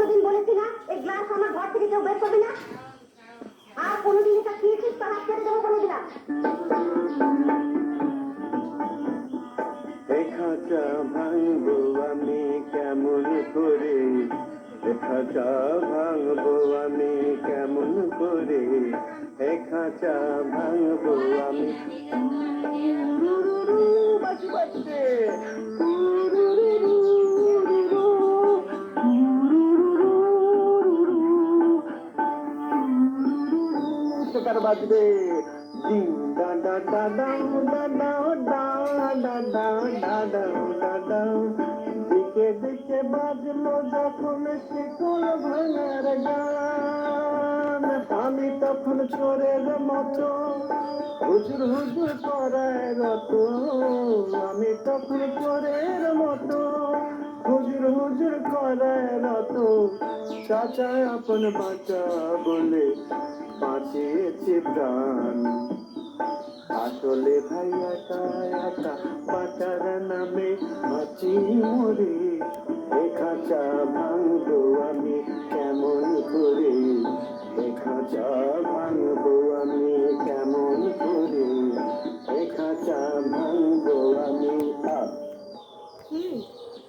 কোনোদিন বলেছি না এই গ্লাস আমার ঘর থেকে কেউ বের করবে না? আর কোনোদিন এটা খেয়েছিস তো হাত কেটে দেবো বলে দিলাম। খাঁচা ভাঙবো আমি কেমন করে, খাঁচা ভাঙবো আমি কেমন করে, খাঁচা ভাঙবো আমি। বাজে বাজছে তার বাজবে ডিং ডা ডা ডা ডাউ ডা ডাউ ডা ডা ডাউ ডা ডাউ ডা ডাউ। দিকে দিকে বাজলো যখন শিকল ভাঙার গান, আমি তখন চোরের মতো হুজুর হুজুর করায় রত, আমি তখন চোরের মতো হুজুর হুজুর করায় রত। চাচা আপন বাঁচা বলে বাঁচিয়েছে প্রাণ, আসলে ভাই একা একা বাঁচার নামে বাঁচি মরে।